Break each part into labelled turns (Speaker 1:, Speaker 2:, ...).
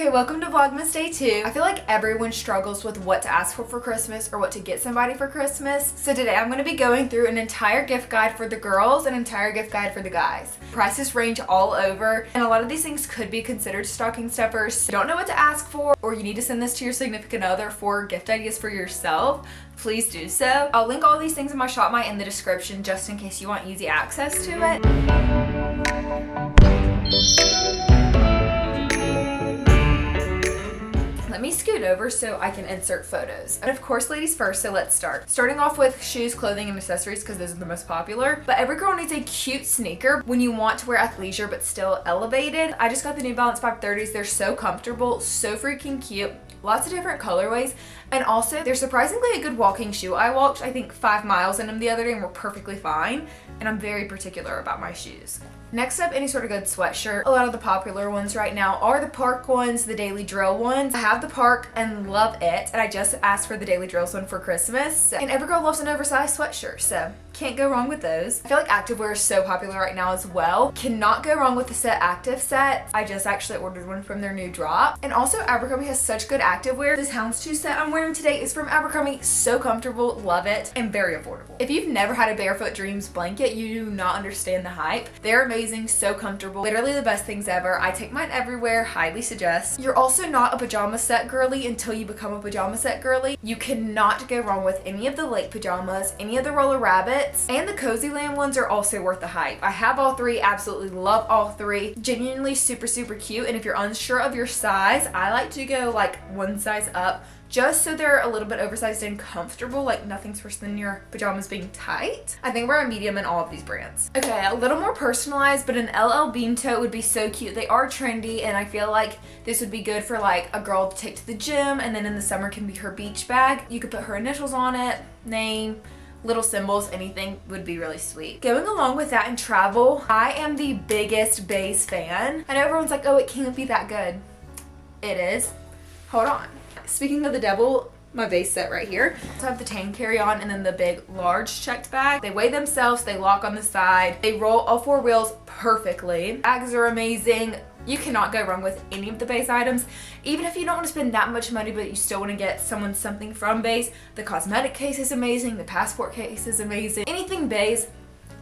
Speaker 1: Okay, welcome to Vlogmas Day 2. I feel like everyone struggles with what to ask for Christmas or what to get somebody for Christmas. So today I'm going to be going through an entire gift guide for the girls and an entire gift guide for the guys. Prices range all over, and a lot of these things could be considered stocking stuffers. So don't know what to ask for, or you need to send this to your significant other for gift ideas for yourself, please do so. I'll link all these things in my Shop My in the description just in case you want easy access to it. Let me scoot over so I can insert photos. And of course, ladies first, so let's start. Starting off with shoes, clothing, and accessories because those are the most popular. But every girl needs a cute sneaker when you want to wear athleisure but still elevated. I just got the New Balance 530s. They're so comfortable, so freaking cute. Lots of different colorways, and also they're surprisingly a good walking shoe. I walked, I think, 5 miles in them the other day and were perfectly fine, and I'm very particular about my shoes. Next up, any sort of good sweatshirt. A lot of the popular ones right now are the Park ones, the Daily Drill ones. I have the Park and love it, and I just asked for the Daily Drills one for Christmas. And every girl loves an oversized sweatshirt, so can't go wrong with those. I feel like activewear is so popular right now as well. Cannot go wrong with the Set Active set. I just actually ordered one from their new drop. And also Abercrombie has such good activewear. This Houndstooth set I'm wearing today is from Abercrombie. So comfortable, love it, and very affordable. If you've never had a Barefoot Dreams blanket, you do not understand the hype. They're amazing, so comfortable, literally the best things ever. I take mine everywhere, highly suggest. You're also not a pajama set girly until you become a pajama set girly. You cannot go wrong with any of the lake pajamas, any of the Roller Rabbits, and the Cozy Land ones are also worth the hype. I have all three, absolutely love all three. Genuinely super cute, and if you're unsure of your size, I like to go like one size up just so they're a little bit oversized and comfortable, like nothing's worse than your pajamas being tight. I think we're a medium in all of these brands. Okay, a little more personalized, but an LL Bean Tote would be so cute. They are trendy, and I feel like this would be good for like a girl to take to the gym, and then in the summer can be her beach bag. You could put her initials on it, name, little symbols, anything would be really sweet. Going along with that in travel, I am the biggest Bays fan. I know everyone's like, oh, it can't be that good. It is. Hold on. Speaking of the devil, my base set right here. So I have the tan carry-on and then the big large checked bag. They weigh themselves, they lock on the side, they roll all 4 wheels perfectly. Bags are amazing. You cannot go wrong with any of the Bays items. Even if you don't want to spend that much money but you still want to get someone something from Bays, the cosmetic case is amazing, the passport case is amazing. Anything Bays,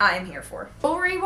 Speaker 1: I am here for. Jewelry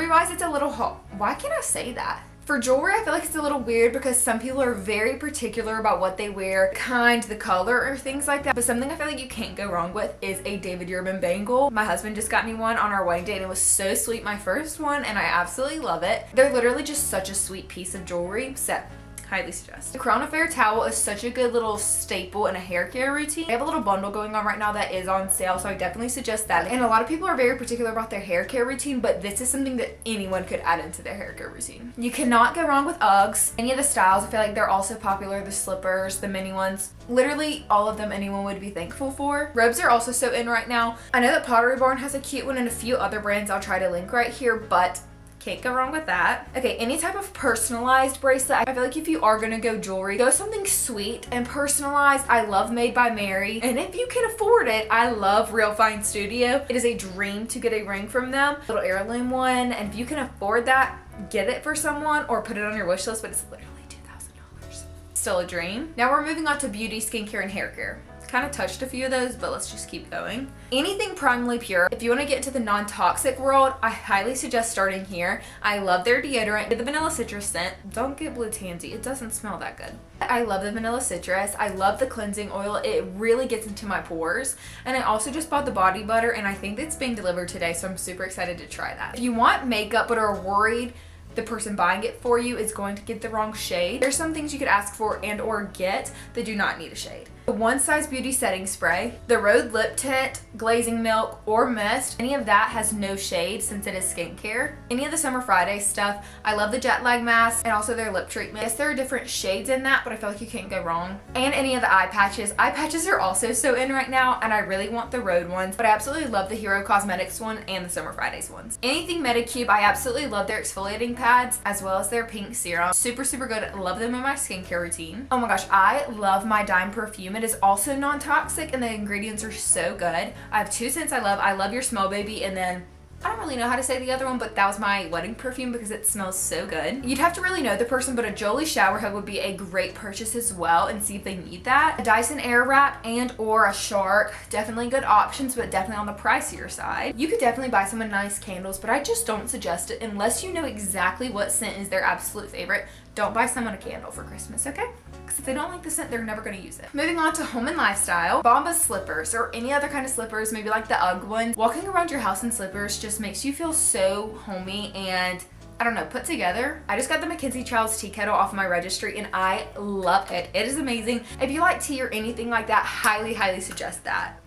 Speaker 1: wise it's a little hot. Why can't I say that? For jewelry, I feel like it's a little weird because some people are very particular about what they wear, the color, or things like that. But something I feel like you can't go wrong with is a David Yurman bangle. My husband just got me one on our wedding day and it was so sweet, my first one, and I absolutely love it. They're literally just such a sweet piece of jewelry, so highly suggest. The Crown Affair towel is such a good little staple in a hair care routine. I have a little bundle going on right now that is on sale, so I definitely suggest that. And a lot of people are very particular about their hair care routine, but this is something that anyone could add into their hair care routine. You cannot go wrong with Uggs. Any of the styles, I feel like they're also popular. The slippers, the mini ones, literally all of them anyone would be thankful for. Robes are also so in right now. I know that Pottery Barn has a cute one and a few other brands I'll try to link right here, but can't go wrong with that. Okay, any type of personalized bracelet. I feel like if you are gonna go jewelry, go something sweet and personalized. I love Made by Mary, and if you can afford it, I love Real Fine Studio. It is a dream to get a ring from them, little heirloom one, and if you can afford that, get it for someone or put it on your wish list, but it's literally $2,000. Still a dream. Now we're moving on to beauty, skincare, and hair care. Kind of touched a few of those, but let's just keep going. Anything Primally Pure. If you want to get into the non-toxic world, I highly suggest starting here. I love their deodorant, the vanilla citrus scent. Don't get blue tansy, it doesn't smell that good. I love the vanilla citrus. I love the cleansing oil. It really gets into my pores. And I also just bought the body butter, and I think it's being delivered today, so I'm super excited to try that. If you want makeup but are worried the person buying it for you is going to get the wrong shade, there's some things you could ask for and or get that do not need a shade. The One Size Beauty Setting Spray, the Rhode Lip Tint, Glazing Milk, or Mist. Any of that has no shade since it is skincare. Any of the Summer Friday stuff. I love the jet lag mask and also their lip treatment. Yes, there are different shades in that, but I feel like you can't go wrong. And any of the eye patches. Eye patches are also so in right now, and I really want the Rhode ones, but I absolutely love the Hero Cosmetics one and the Summer Fridays ones. Anything Medicube, I absolutely love their exfoliating pads as well as their pink serum. Super good. I love them in my skincare routine. Oh my gosh, I love my Dime perfume. It is also non-toxic and the ingredients are so good. I have 2 scents I love. I love your Smell Baby, and then I don't really know how to say the other one, but that was my wedding perfume because it smells so good. You'd have to really know the person, but a Jolie shower head would be a great purchase as well, and see if they need that. A Dyson Airwrap and or a Shark, definitely good options, but definitely on the pricier side. You could definitely buy someone nice candles, but I just don't suggest it unless you know exactly what scent is their absolute favorite. Don't buy someone a candle for Christmas, okay? Because if they don't like the scent, they're never going to use it. Moving on to home and lifestyle. Bombas slippers or any other kind of slippers, maybe like the UGG ones. Walking around your house in slippers just makes you feel so homey and, I don't know, put together. I just got the Mackenzie Childs tea kettle off my registry and I love it. It is amazing. If you like tea or anything like that, highly, highly suggest that.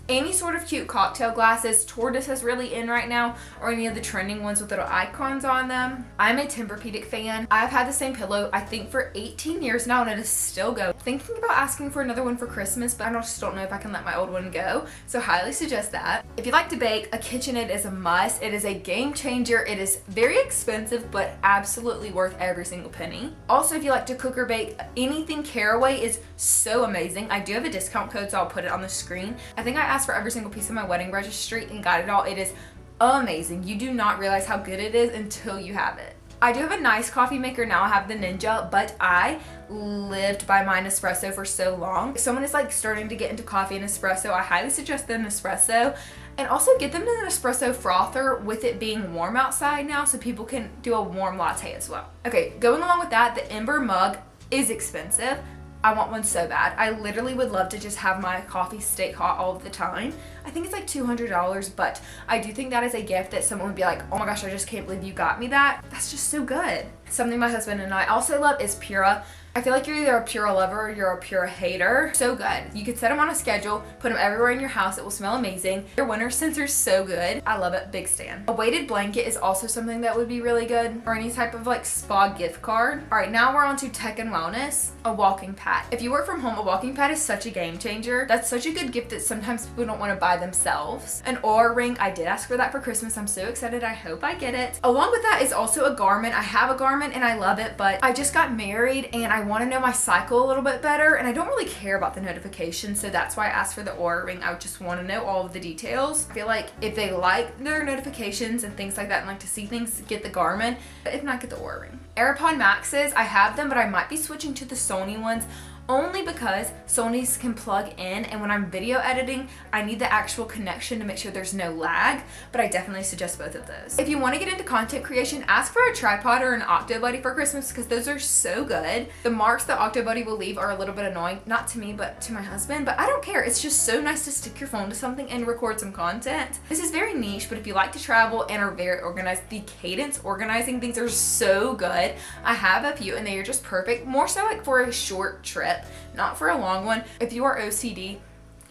Speaker 1: Any sort of cute cocktail glasses. Tortoise is really in right now, or any of the trending ones with little icons on them. I'm a Tempur-Pedic fan. I've had the same pillow, I think, for 18 years now, and it is still go. Thinking about asking for another one for Christmas, but I just don't know if I can let my old one go, so highly suggest that. If you like to bake, a KitchenAid is a must. It is a game changer. It is very expensive, but absolutely worth every single penny. Also, if you like to cook or bake, anything Caraway is so amazing. I do have a discount code, so I'll put it on the screen. I think I asked for every single piece of my wedding registry and got it all. It is amazing. You do not realize how good it is until you have it. I do have a nice coffee maker now. I have the Ninja, but I lived by my Nespresso for so long. If someone is like starting to get into coffee and espresso, I highly suggest the Nespresso. And also get them to the Nespresso frother with it being warm outside now, so people can do a warm latte as well. Okay, going along with that, the Ember mug is expensive. I want one so bad. I literally would love to just have my coffee stay hot all of the time. I think it's like $200, but I do think that is a gift that someone would be like, oh my gosh, I just can't believe you got me that. That's just so good. Something my husband and I also love is Pura. I feel like you're either a Pura lover or you're a Pura hater. So good. You could set them on a schedule, put them everywhere in your house. It will smell amazing. Their winter scents are so good. I love it. Big stan. A weighted blanket is also something that would be really good, or any type of like spa gift card. All right, now we're on to tech and wellness. A walking pad. If you work from home, a walking pad is such a game changer. That's such a good gift that sometimes people don't want to buy themselves. An Oura ring. I did ask for that for Christmas. I'm so excited. I hope I get it. Along with that is also a Garmin. I have a Garmin and I love it, but I just got married and I want to know my cycle a little bit better, and I don't really care about the notifications, so that's why I asked for the Oura ring. I just want to know all of the details. I feel like if they like their notifications and things like that and like to see things, get the Garmin, but if not, get the Oura ring. AirPod Maxes, I have them, but I might be switching to the Sony ones, only because Sony's can plug in, and when I'm video editing, I need the actual connection to make sure there's no lag, but I definitely suggest both of those. If you want to get into content creation, ask for a tripod or an Octobuddy for Christmas because those are so good. The marks the Octobuddy will leave are a little bit annoying, not to me, but to my husband, but I don't care. It's just so nice to stick your phone to something and record some content. This is very niche, but if you like to travel and are very organized, the Cadence organizing things are so good. I have a few and they are just perfect, more so like for a short trip, not for a long one. If you are OCD, you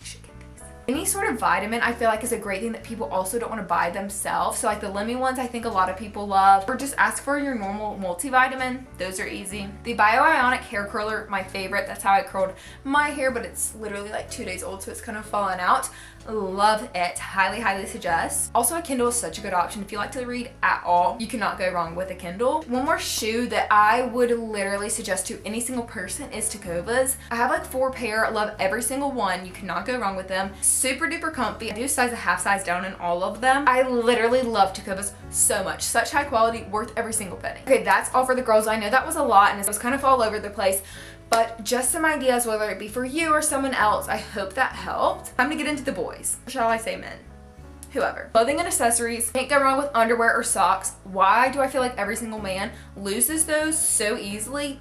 Speaker 1: should get these. Any sort of vitamin I feel like is a great thing that people also don't want to buy themselves. So like the Lemmy ones I think a lot of people love. Or just ask for your normal multivitamin. Those are easy. The Bioionic hair curler, my favorite. That's how I curled my hair, but it's literally like 2 days old, so it's kind of fallen out. Love it. Highly, highly suggest. Also, a Kindle is such a good option. If you like to read at all, you cannot go wrong with a Kindle. One more shoe that I would literally suggest to any single person is Tacovas. I have like 4 pair. I love every single one. You cannot go wrong with them. Super duper comfy. I do size a half size down in all of them. I literally love Tacovas so much. Such high quality, worth every single penny. Okay, that's all for the girls. I know that was a lot and it was kind of all over the place, but just some ideas, whether it be for you or someone else. I hope that helped. Time to get into the boys. Or shall I say men? Whoever. Clothing and accessories. Can't go wrong with underwear or socks. Why do I feel like every single man loses those so easily?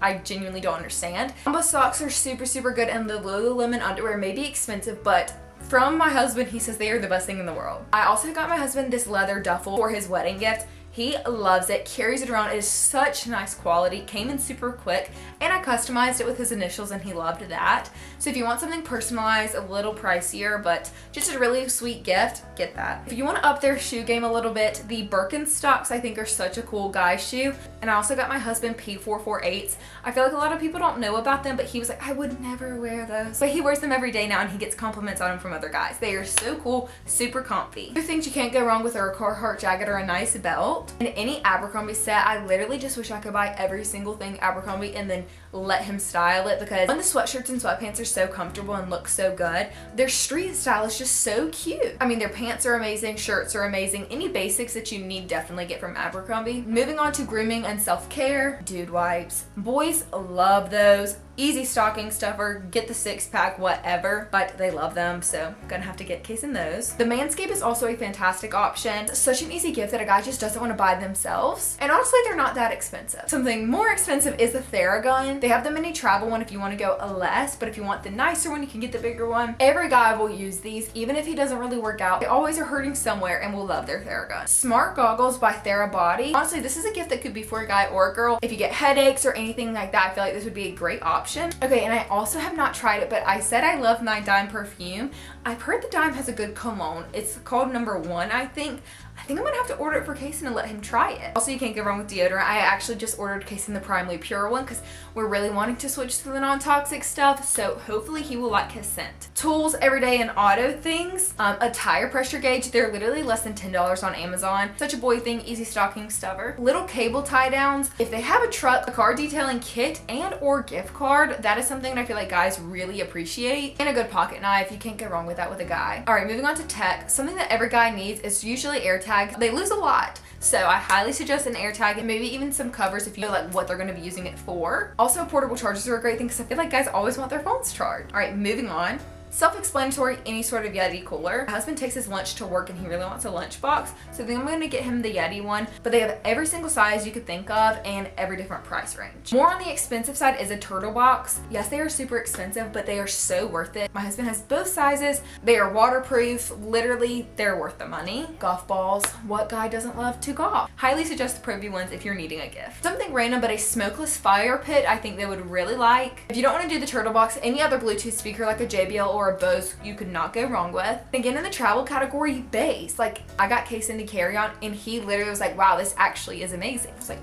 Speaker 1: I genuinely don't understand. Combo socks are super, super good, and the Lululemon underwear may be expensive, but from my husband, he says they are the best thing in the world. I also got my husband this leather duffel for his wedding gift. He loves it, carries it around. It is such nice quality, came in super quick, and I customized it with his initials and he loved that. So if you want something personalized, a little pricier, but just a really sweet gift, get that. If you want to up their shoe game a little bit, the Birkenstocks I think are such a cool guy shoe. And I also got my husband P448s. I feel like a lot of people don't know about them, but he was like, I would never wear those. But he wears them every day now and he gets compliments on them from other guys. They are so cool, super comfy. Other things you can't go wrong with are a Carhartt jacket or a nice belt. belt. And any Abercrombie set, I literally just wish I could buy every single thing Abercrombie and then let him style it, because when the sweatshirts and sweatpants are so comfortable and look so good, their street style is just so cute. I mean, their pants are amazing, shirts are amazing. Any basics that you need, definitely get from Abercrombie. Moving on to grooming and self-care, dude wipes. Boys love those. Easy stocking stuffer, get the 6-pack, whatever, but they love them, so gonna have to get casing those. The Manscaped is also a fantastic option. Such an easy gift that a guy just doesn't want to buy themselves. And honestly, they're not that expensive. Something more expensive is the Theragun. They have the mini travel one if you want to go less, but if you want the nicer one, you can get the bigger one. Every guy will use these, even if he doesn't really work out. They always are hurting somewhere and will love their Theragun. Smart goggles by Therabody. Honestly, this is a gift that could be for a guy or a girl. If you get headaches or anything like that, I feel like this would be a great option. Okay, and I also have not tried it, but I said I love my Dime perfume. I've heard the Dime has a good cologne. It's called Number 1, I think. I think I'm gonna have to order it for Kason and let him try it. Also, you can't go wrong with deodorant. I actually just ordered Kason the Primely Pure one because we're really wanting to switch to the non-toxic stuff, so hopefully he will like his scent. Tools, everyday and auto things. A tire pressure gauge. They're literally less than $10 on Amazon. Such a boy thing, easy stocking stuffer. Little cable tie downs. If they have a truck, a car detailing kit, and or gift card, that is something that I feel like guys really appreciate. And a good pocket knife. You can't go wrong with that with a guy. All right, moving on to tech. Something that every guy needs is usually AirTags. They lose a lot, so I highly suggest an AirTag and maybe even some covers if you know like what they're going to be using it for. Also, portable chargers are a great thing because I feel like guys always want their phones charged. All right, moving on. Self-explanatory, any sort of Yeti cooler. My husband takes his lunch to work and he really wants a lunch box, so I think I'm going to get him the Yeti one, but they have every single size you could think of and every different price range. More on the expensive side is a turtle box. Yes, they are super expensive, but they are so worth it. My husband has both sizes. They are waterproof. Literally, they're worth the money. Golf balls. What guy doesn't love to golf? Highly suggest the Pro V ones if you're needing a gift. Something random, but a smokeless fire pit I think they would really like. If you don't want to do the turtle box, any other Bluetooth speaker like a JBL or a Bose you could not go wrong with. Again, in the travel category, bass. Like, I got Kason to carry on and he literally was like, wow, this actually is amazing. I was like,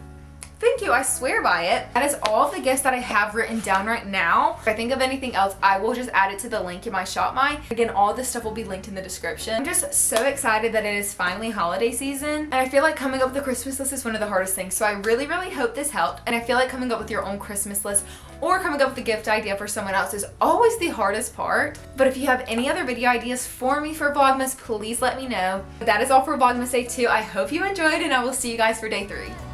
Speaker 1: thank you, I swear by it. That is all of the gifts that I have written down right now. If I think of anything else, I will just add it to the link in my Shop My. Again, all of this stuff will be linked in the description. I'm just so excited that it is finally holiday season. And I feel like coming up with a Christmas list is one of the hardest things. So I really, really hope this helped. And I feel like coming up with your own Christmas list or coming up with a gift idea for someone else is always the hardest part. But if you have any other video ideas for me for Vlogmas, please let me know. But that is all for Vlogmas Day 2. I hope you enjoyed and I will see you guys for Day 3.